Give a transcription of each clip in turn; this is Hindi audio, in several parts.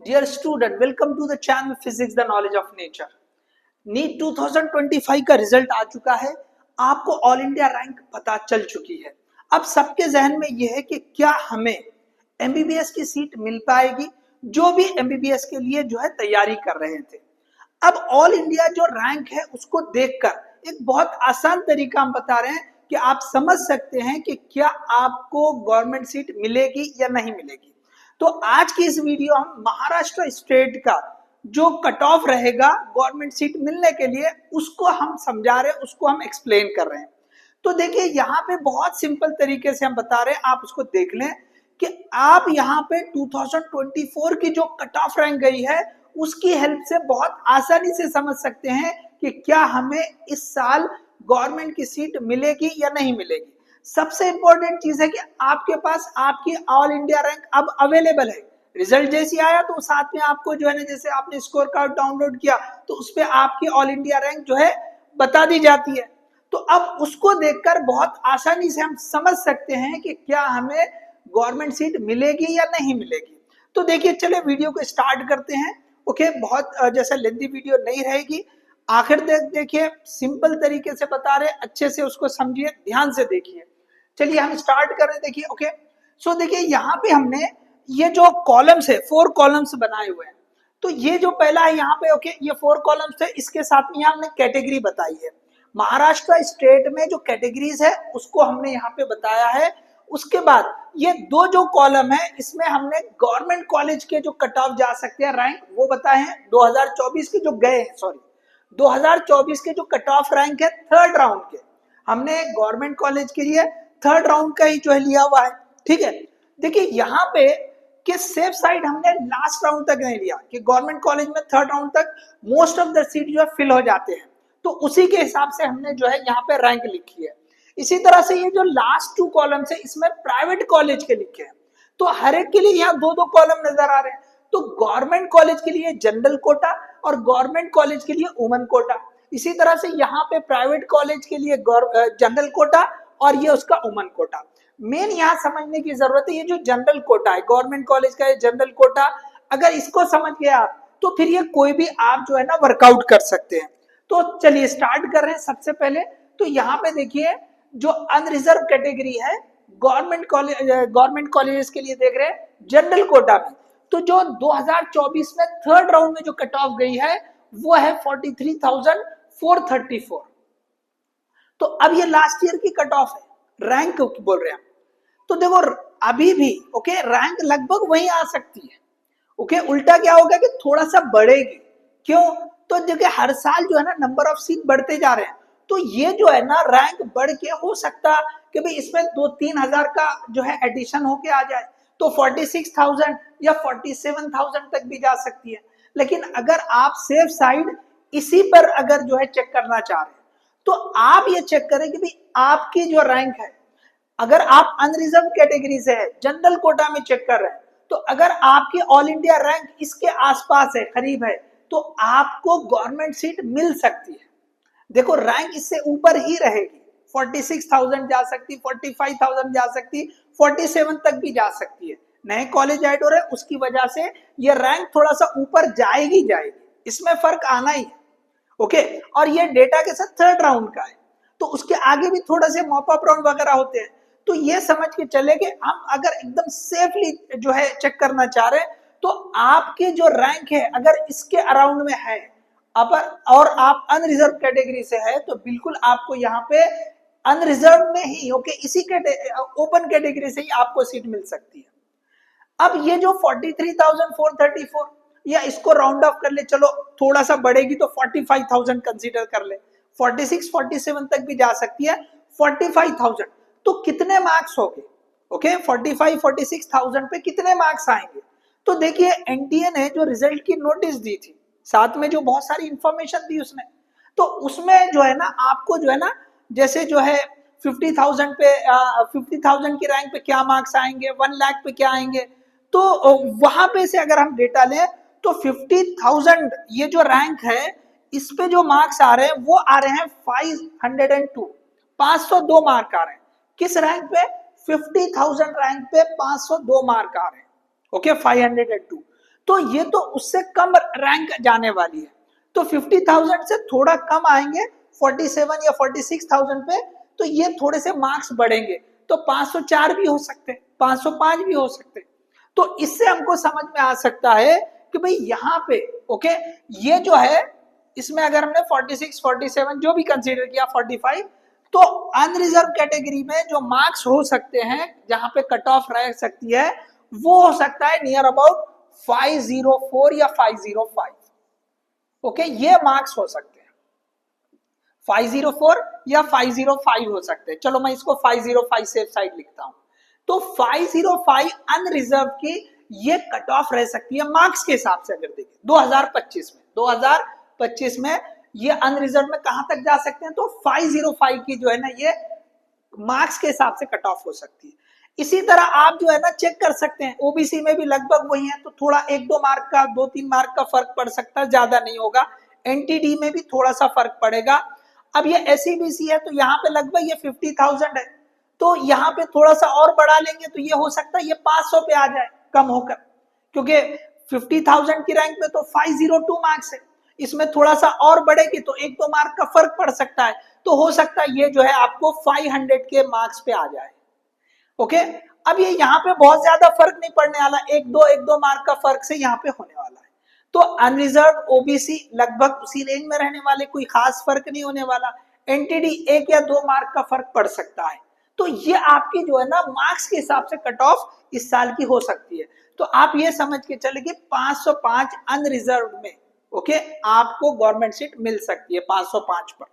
Dear student, welcome to the channel Physics the Knowledge of Nature. NEET 2025 का रिजल्ट आ चुका है। आपको ऑल इंडिया रैंक पता चल चुकी है। अब सबके जहन में यह है कि क्या हमें एमबीबीएस की सीट मिल पाएगी, जो भी एमबीबीएस के लिए जो है तैयारी कर रहे थे। अब ऑल इंडिया जो रैंक है उसको देखकर एक बहुत आसान तरीका हम बता रहे हैं कि आप समझ सकते हैं कि क्या आपको गवर्नमेंट सीट मिलेगी या नहीं मिलेगी। तो आज की इस वीडियो हम महाराष्ट्र स्टेट का जो कट ऑफ रहेगा गवर्नमेंट सीट मिलने के लिए उसको हम समझा रहे हैं, उसको हम एक्सप्लेन कर रहे हैं। तो देखिए यहाँ पे बहुत सिंपल तरीके से हम बता रहे हैं, आप उसको देख लें कि आप यहाँ पे 2024 की जो कट ऑफ रैंक गई है उसकी हेल्प से बहुत आसानी से समझ सकते हैं कि क्या हमें इस साल गवर्नमेंट की सीट मिलेगी या नहीं मिलेगी। सबसे इंपॉर्टेंट चीज है कि आपके पास आपकी ऑल इंडिया रैंक अब अवेलेबल है। रिजल्ट जैसे आया तो साथ में आपको जो है ना, जैसे आपने स्कोर कार्ड डाउनलोड किया तो उस पर आपकी ऑल इंडिया रैंक जो है बता दी जाती है। तो अब उसको देखकर बहुत आसानी से हम समझ सकते हैं कि क्या हमें गवर्नमेंट सीट मिलेगी या नहीं मिलेगी। तो देखिए चले वीडियो को स्टार्ट करते हैं। ओके, बहुत जैसे लेंथी वीडियो नहीं रहेगी, आखिर तक देखिए, सिंपल तरीके से बता रहे, अच्छे से उसको समझिए, ध्यान से देखिए। चलिए हम स्टार्ट कर रहे हैं। देखिए ओके, सो देखिए यहाँ पे हमने ये जो कॉलम्स है 4 कॉलम्स बनाए हुए हैं। तो ये जो पहला है यहाँ पे, ओके, ये 4 कॉलम्स है, इसके साथ में हमने कैटेगरी बताई है। महाराष्ट्र स्टेट में जो कैटेगरीज है उसको हमने यहाँ पे बताया है। उसके बाद ये दो जो कॉलम है इसमें हमने गवर्नमेंट कॉलेज के जो कट ऑफ जा सकते हैं रैंक वो बताए हैं। 2024 के जो गए हैं, सॉरी 2024 के जो कट ऑफ रैंक है थर्ड राउंड के, हमने गवर्नमेंट कॉलेज के लिए थर्ड राउंड का ही जो है लिया हुआ है। ठीक है, देखिए यहाँ पे कि सेफ साइड हमने लास्ट राउंड तक नहीं लिया कि गवर्नमेंट कॉलेज में थर्ड राउंड तक मोस्ट ऑफ द सीट जो है फिल हो जाते हैं, तो उसी के हिसाब से हमने जो है यहाँ पे रैंक लिखी है। इसी तरह से ये जो लास्ट 2 कॉलम्स है इसमें प्राइवेट कॉलेज के लिखे हैं, तो हर एक के लिए यहाँ 2-2 कॉलम नजर आ रहे हैं। तो गवर्नमेंट कॉलेज के लिए जनरल कोटा और गवर्नमेंट कॉलेज के लिए वुमेन कोटा। इसी तरह से यहाँ पे प्राइवेट कॉलेज के लिए जनरल कोटा और ये उसका वुमेन कोटा। मेन यहाँ समझने की जरूरत है, ये जो जनरल कोटा है गवर्नमेंट कॉलेज का, ये जनरल कोटा, अगर इसको समझ गए आप तो फिर ये कोई भी आप जो है ना वर्कआउट कर सकते हैं। तो चलिए स्टार्ट कर रहे हैं। सबसे पहले तो यहाँ पे देखिए जो अनरिजर्व कैटेगरी है गवर्नमेंट कॉलेजेस के लिए देख रहे हैं जनरल कोटा में, तो जो 2024 में थर्ड राउंड में जो कट ऑफ गई है वो है 43,434। तो अब ये लास्ट ईयर की कट ऑफ है, रैंक बोल रहे हैं। तो देखो अभी भी ओके रैंक लगभग वही आ सकती है। ओके, उल्टा क्या होगा कि थोड़ा सा बढ़ेगी। क्यों? तो देखिए हर साल जो है ना नंबर ऑफ सीट बढ़ते जा रहे हैं, तो ये जो है ना रैंक बढ़ के हो सकता कि भाई इसमें 2-3 हजार का जो है एडिशन होके आ जाए, तो 46,000 या 47,000 तक भी जा सकती है। लेकिन अगर आप सेफ साइड इसी पर अगर जो है चेक करना चाह रहे हैं तो आप ये चेक करें कि भाई आपकी जो रैंक है, अगर आप अनरिजर्व कैटेगरी से है, जनरल कोटा में चेक कर रहे हैं, तो अगर आपकी ऑल इंडिया रैंक इसके आसपास है, करीब है, तो आपको गवर्नमेंट सीट मिल सकती है। देखो रैंक इससे ऊपर ही रहेगी, 46,000 जा सकती, 45,000 जा सकती, 47 तक भी जा सकती है। नए कॉलेज ऐड हो रहे हैं उसकी वजह से ये रैंक थोड़ा सा ऊपर जाएगी, इसमें फर्क आना ही है। ओके, और ये डेटा के साथ थर्ड राउंड का है, तो उसके आगे भी थोड़ा से मॉप अप राउंड वगैरह होते हैं। तो ये समझ के चले कि हम अगर एकदम सेफली जो है चेक करना चाह रहे हैं तो आपके जो रैंक है अगर इसके अराउंड में है अपर और आप अनरिजर्व कैटेगरी से है तो बिल्कुल आपको यहाँ पे अनरिजर्व में ही ओके इसी ओपन कैटेगरी से ही आपको सीट मिल सकती है। अब ये जो 43,434 या इसको राउंड ऑफ कर ले, चलो थोड़ा सा बढ़ेगी तो 45,000 कंसीडर कर ले, 46-47 तक भी जा सकती है। 45,000 तो कितने मार्क्स हो गए? ओके, 45-46,000 पे कितने मार्क्स आएंगे? तो देखिए एनटीए ने जो रिजल्ट की नोटिस दी थी, साथ में जो बहुत सारी इंफॉर्मेशन दी उसने, तो उसमें जो है ना आपको जो है ना जैसे जो है 50,000 पे 50,000 की रैंक पे क्या मार्क्स आएंगे, 1 लाख पे क्या आएंगे, तो वहां पे से अगर हम डेटा लें तो 50,000 ये जो रैंक है इस पे जो मार्क्स आ रहे हैं वो आ रहे हैं 502 502 मार्क आ रहे हैं। किस रैंक पे? 50,000 रैंक पे 502 मार्क आ रहे हैं। ओके, 502। तो ये तो उससे कम रैंक जाने वाली है। तो 50,000 से थोड़ा कम आएंगे 47 या 46,000 पे, तो ये थोड़े से मार्क्स बढ़ेंगे, तो 504 भी हो सकते हैं, 505 भी हो सकते हैं। तो इससे हमको समझ में आ सकता है कि भाई यहाँ पे ओके ये जो है इसमें अगर हमने 46, 47 जो भी कंसीडर किया 45, तो अनरिजर्व कैटेगरी में जो मार्क्स हो सकते हैं जहां पे कट ऑफ रह सकती है वो हो सकता है नियर अबाउट 504 या 505। ओके ये मार्क्स हो सकते हैं 504 या 505 हो सकते हैं। चलो मैं इसको 505 सेफ साइड लिखता हूं। तो 505 अनरिजर्व की ये कट ऑफ रह सकती है मार्क्स के हिसाब से। अगर देखें 2025 में ये अनरिजर्व में कहां तक जा सकते हैं, तो 505 की जो है ना ये मार्क्स के हिसाब से कट ऑफ हो सकती है। इसी तरह आप जो है ना चेक कर सकते हैं ओबीसी में भी लगभग वही है, तो थोड़ा 1-2 मार्क का 2-3 मार्क का फर्क पड़ सकता है, ज्यादा नहीं होगा। एनटीडी में भी थोड़ा सा फर्क पड़ेगा। अब ये एससीबीसी है तो यहाँ पे लगभग ये 50,000 है, तो यहाँ पे थोड़ा सा और बढ़ा लेंगे तो ये हो सकता है ये 500 पे आ जाए कम होकर, क्योंकि 50,000 की रैंक में तो 502 मार्क्स है, इसमें थोड़ा सा और बढ़ेगी तो 1-2 मार्क का फर्क पड़ सकता है, तो हो सकता है ये जो है आपको 500 के मार्क्स पे आ जाए। ओके अब ये यहाँ पे बहुत ज्यादा फर्क नहीं पड़ने वाला, 1-2 मार्क का फर्क से यहाँ पे होने वाला है। तो अनरिजर्व ओबीसी लगभग उसी रेंज में रहने वाले, कोई खास फर्क नहीं होने वाला। एनटीडी 1 या 2 मार्क का फर्क पड़ सकता है। तो ये आपकी जो है ना मार्क्स के हिसाब से कट ऑफ इस साल की हो सकती है। तो आप ये समझ के चले कि 505 अनरिजर्व में ओके आपको गवर्नमेंट सीट मिल सकती है 505 पर,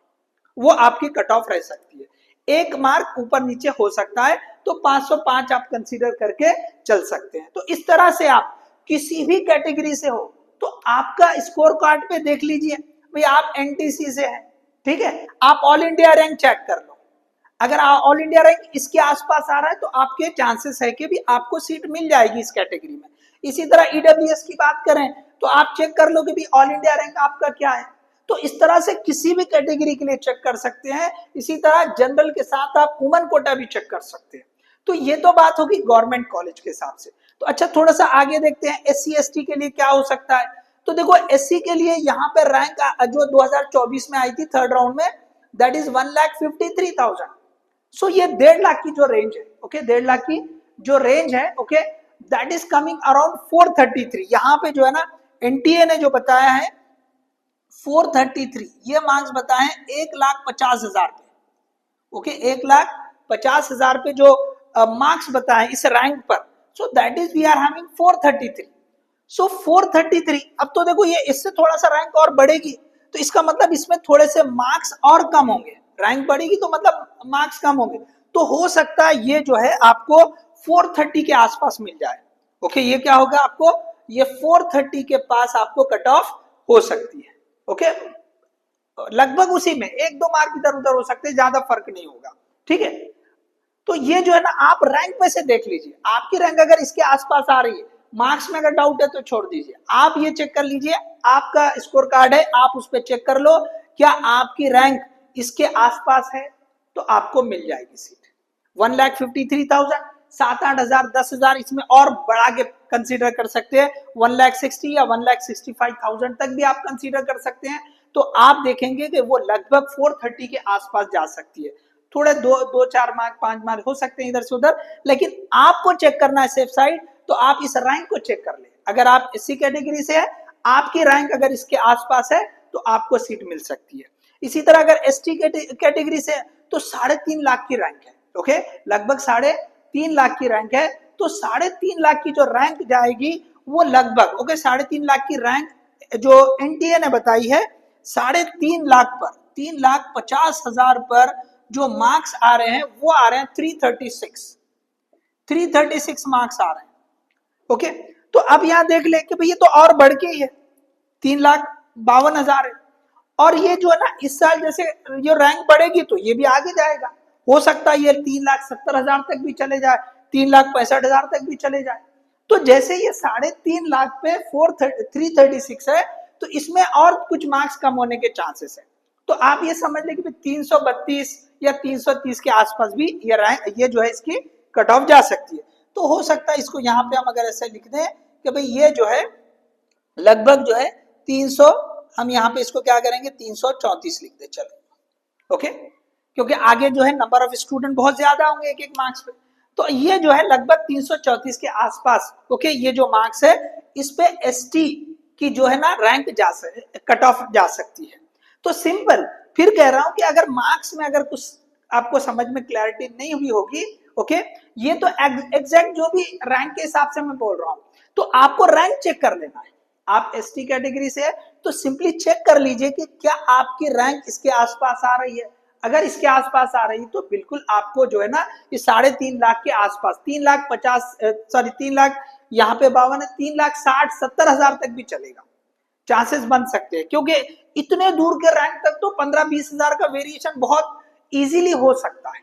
वो आपकी कट ऑफ रह सकती है। 1 मार्क ऊपर नीचे हो सकता है, तो 505 आप कंसीडर करके चल सकते हैं। तो इस तरह से आप किसी भी कैटेगरी से हो तो आपका स्कोर कार्ड पे देख लीजिए भाई आप एनटीसी से हैं, ठीक है, आप ऑल इंडिया रैंक चेक कर लो। अगर ऑल इंडिया रैंक इसके आसपास आ रहा है तो आपके चांसेस है कि भी आपको सीट मिल जाएगी इस कैटेगरी में। इसी तरह ईडब्ल्यूएस की बात करें तो आप चेक कर लो कि भी ऑल इंडिया रैंक आपका क्या है। तो इस तरह से किसी भी कैटेगरी के लिए चेक कर सकते हैं। इसी तरह जनरल के साथ आप वुमेन कोटा भी चेक कर सकते हैं। तो ये तो बात होगी गवर्नमेंट कॉलेज के हिसाब से। तो अच्छा थोड़ा सा आगे देखते हैं एससी एसटी के लिए क्या हो सकता है। तो देखो एससी के लिए यहाँ पे रैंक जो 2024 में आई थी थर्ड राउंड में, दैट इज 1,53,000। सो ये 1.5 लाख की जो रेंज है, ओके 1.5 लाख की जो रेंज है, okay that is coming around 433। यहाँ पे जो है ना एनटीए ने जो बताया है 433, ये मार्क्स बताए हैं 1,50,000 पे, ओके 1,50,000 पे जो मार्क्स बताए इस रैंक पर। So that is we are having 433। So 433, अब तो देखो ये इससे थोड़ा सा रैंक और बढ़ेगी, तो इसका मतलब इसमें थोड़े से मार्क्स और कम होंगे। रैंक बढ़ेगी तो मतलब मार्क्स कम होंगे, तो हो सकता है ये जो है आपको 430 के आसपास मिल जाए। ओके ये क्या होगा आपको, ये 430 के पास आपको कट ऑफ हो सकती है। ओके लगभग उसी में 1-2 मार्क इधर उधर हो सकते हैं, ज्यादा फर्क नहीं होगा, ठीक है। तो ये जो है ना आप रैंक में से देख लीजिए, आपकी रैंक अगर इसके आसपास आ रही है, मार्क्स में अगर डाउट है तो छोड़ दीजिए, आप ये चेक कर लीजिए आपका स्कोर कार्ड है, आप उस पर चेक कर लो क्या आपकी रैंक इसके आसपास है, तो आपको मिल जाएगी सीट। 1,53,000, 7-8 हजार 10 हजार इसमें और बढ़ा के कंसीडर कर सकते हैं, 1,60,000 या 1,65,000 तक भी आप कंसीडर कर सकते हैं। तो आप देखेंगे कि वो लगभग 430 के आसपास जा सकती है। थोड़े 2-4 मार्क 5 मार्क हो सकते हैं इधर से उधर, लेकिन आपको चेक करना है सेफ साइड, तो आप इस रैंक को चेक कर ले। अगर आप इसी कैटेगरी से है, आपकी रैंक अगर इसके आसपास है तो आपको सीट मिल सकती है। इसी तरह अगर एसटी कैटेगरी से है तो 3.5 लाख की रैंक है, ओके लगभग 3.5 लाख की रैंक है। तो 3.5 लाख की जो रैंक जाएगी वो लगभग ओके 3.5 लाख की रैंक जो एनटीए ने बताई है 3.5 लाख पर 3,50,000 पर जो मार्क्स आ रहे हैं वो आ रहे हैं 336 मार्क्स आ रहे हैं। ओके तो अब यहां देख ले कि भाई ये तो और बढ़ के ही है 3,52,000 है, और ये जो है ना इस साल जैसे ये रैंक बढ़ेगी तो ये भी आगे जाएगा, हो सकता है ये 3,70,000 तक भी चले जाए, 3,65,000 तक भी चले जाए। तो जैसे ये 3.5 लाख पे 336 है, तो इसमें और कुछ मार्क्स कम होने के चांसेस है। तो आप ये समझ लें कि 332 या 330 के आसपास भी ये रैंक ये जो है इसकी कट ऑफ जा सकती है। तो हो सकता है इसको यहाँ पे हम अगर ऐसे लिख दें कि भाई ये जो है लगभग जो है 300, हम यहाँ पे इसको क्या करेंगे 334 लिख दे चलो, ओके, क्योंकि आगे जो है नंबर ऑफ स्टूडेंट बहुत ज्यादा होंगे एक एक मार्क्स पे, तो ये जो है लगभग 334 के आसपास, ओके, ये जो मार्क्स है इस पे एसटी की जो है ना रैंक जा सकती, कट ऑफ जा सकती है। तो सिंपल, फिर कह रहा हूं कि अगर मार्क्स में अगर कुछ आपको समझ में क्लैरिटी नहीं हुई होगी, ओके, ये तो एग्जैक्ट जो भी रैंक के हिसाब से मैं बोल रहा हूं, तो आपको रैंक चेक कर लेना है। आप एसटी कैटेगरी से है तो सिंपली चेक कर लीजिए कि क्या आपकी रैंक इसके आसपास आ रही है। अगर इसके आसपास आ रही तो बिल्कुल आपको जो है ना ये 3.5 लाख के आसपास, 3 लाख यहाँ पे 52 है, 3,60,70,000 तक भी चलेगा, चांसेस बन सकते हैं, क्योंकि इतने दूर के रैंक तक तो 15-20 हजार का वेरिएशन बहुत इजीली हो सकता है,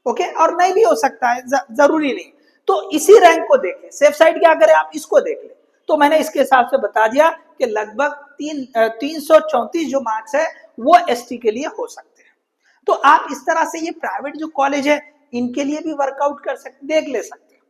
ओके, और नहीं भी हो सकता है, जरूरी नहीं। तो इसी रैंक को देखें, सेफ साइड क्या करें, आप इसको देख लें। तो मैंने इसके हिसाब से बता दिया कि लगभग 334 जो मार्क्स है वो एसटी के लिए हो सकते हैं। तो आप इस तरह से ये प्राइवेट जो कॉलेज है इनके लिए भी वर्कआउट कर सकते, देख ले सकते हैं,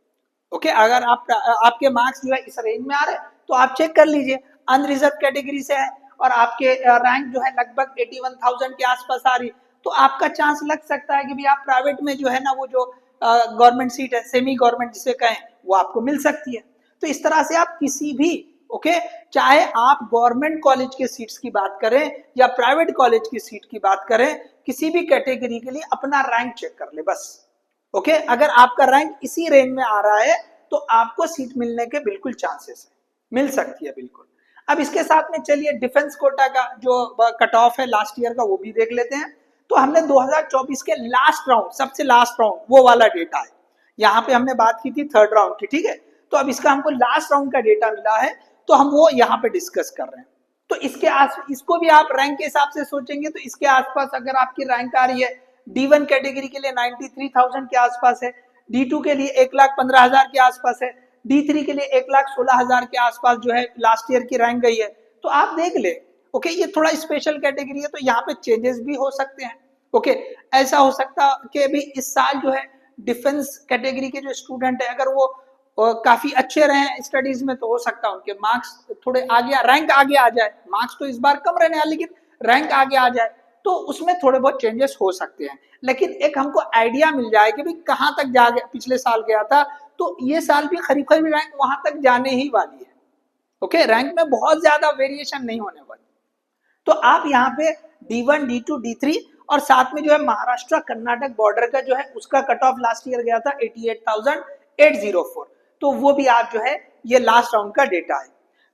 ओके। अगर आप आपके मार्क्स जो है इस रेंज में आ रहे हैं तो आप चेक कर लीजिए, अनरिजर्व कैटेगरी से है और आपके रैंक जो है लगभग 81,000 के आसपास आ रही, तो आपका चांस लग सकता है कि भी आप प्राइवेट में जो है ना वो जो गवर्नमेंट सीट है, सेमी गवर्नमेंट जिसे कहें, वो आपको मिल सकती है। तो इस तरह से आप किसी भी, ओके, चाहे आप गवर्नमेंट कॉलेज के सीट्स की बात करें या प्राइवेट कॉलेज की सीट की बात करें, किसी भी कैटेगरी के लिए अपना रैंक चेक कर ले बस, ओके। अगर आपका रैंक इसी रेंज में आ रहा है तो आपको सीट मिलने के बिल्कुल चांसेस है, मिल सकती है बिल्कुल। अब इसके साथ में चलिए डिफेंस कोटा का जो कट ऑफ है लास्ट ईयर का वो भी देख लेते हैं। तो हमने 2024 के लास्ट राउंड, सबसे लास्ट राउंड वो वाला डेटा है, यहाँ पे हमने बात की थी थर्ड राउंड की, ठीक है। तो अब इसका हमको लास्ट राउंड का डेटा मिला है तो हम वो यहाँ पे डिस्कस कर रहे हैं। तो इसको भी आप रैंक के हिसाब से सोचेंगे तो इसके आसपास अगर आपकी रैंक आ रही है, D1 कैटेगरी के लिए 93,000 के आसपास है, D2 के लिए 1,15,000 के आसपास है, D3 के लिए 1,16,000 के आसपास जो है लास्ट ईयर की रैंक गई है। तो आप देख ले, ओके, ये थोड़ा स्पेशल कैटेगरी है तो यहाँ पे चेंजेस भी हो सकते हैं, ओके। ऐसा हो सकता कि अभी इस साल जो है डिफेंस कैटेगरी के जो स्टूडेंट है अगर वो काफी अच्छे रहे स्टडीज में तो हो सकता है उनके मार्क्स थोड़े आगे, रैंक आगे आ जाए। मार्क्स तो इस बार कम रहने वाले लेकिन रैंक आगे आ जाए तो उसमें थोड़े बहुत चेंजेस हो सकते हैं, लेकिन एक हमको आइडिया मिल जाए कि भाई कहाँ तक जा गया, पिछले साल गया था तो ये साल भी करीब करीब रैंक वहां तक जाने ही वाली है, ओके। रैंक में बहुत ज्यादा वेरिएशन नहीं होने वाली। तो आप यहाँ पे D1, D2, D3 और साथ में जो है महाराष्ट्र कर्नाटक बॉर्डर का जो है उसका कट ऑफ लास्ट ईयर गया था 88,804, तो वो भी आप जो है ये लास्ट राउंड का डेटा है।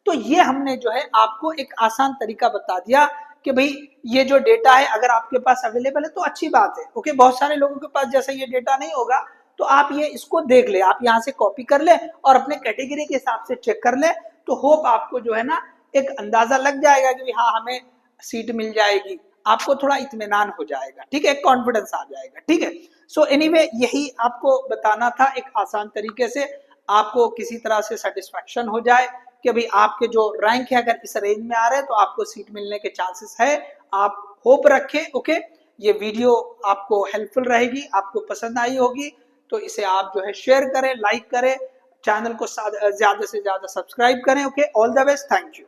तो ये हमने जो है आपको एक आसान तरीका बता दिया कि भाई ये जो डेटा है अगर आपके पास अवेलेबल है तो अच्छी बात है, ओके। बहुत सारे लोगों के पास जैसे ये डेटा नहीं होगा तो आप ये इसको देख ले, आप यहाँ से कॉपी कर ले और अपने कैटेगरी के हिसाब से चेक कर ले, तो होप आपको जो है ना एक अंदाजा लग जाएगा कि हाँ हमें सीट मिल जाएगी, आपको थोड़ा इत्मीनान हो जाएगा, ठीक है, कॉन्फिडेंस आ जाएगा, ठीक है। सो एनीवे यही आपको बताना था एक आसान तरीके से, आपको किसी तरह से सेटिस्फेक्शन हो जाए कि भाई आपके जो रैंक है अगर इस रेंज में आ रहे हैं तो आपको सीट मिलने के चांसेस है, आप होप रखें, ओके। ये वीडियो आपको हेल्पफुल रहेगी, आपको पसंद आई होगी तो इसे आप जो है शेयर करें, लाइक करें, चैनल को ज्यादा से ज्यादा सब्सक्राइब करें, okay. All the best, thank you.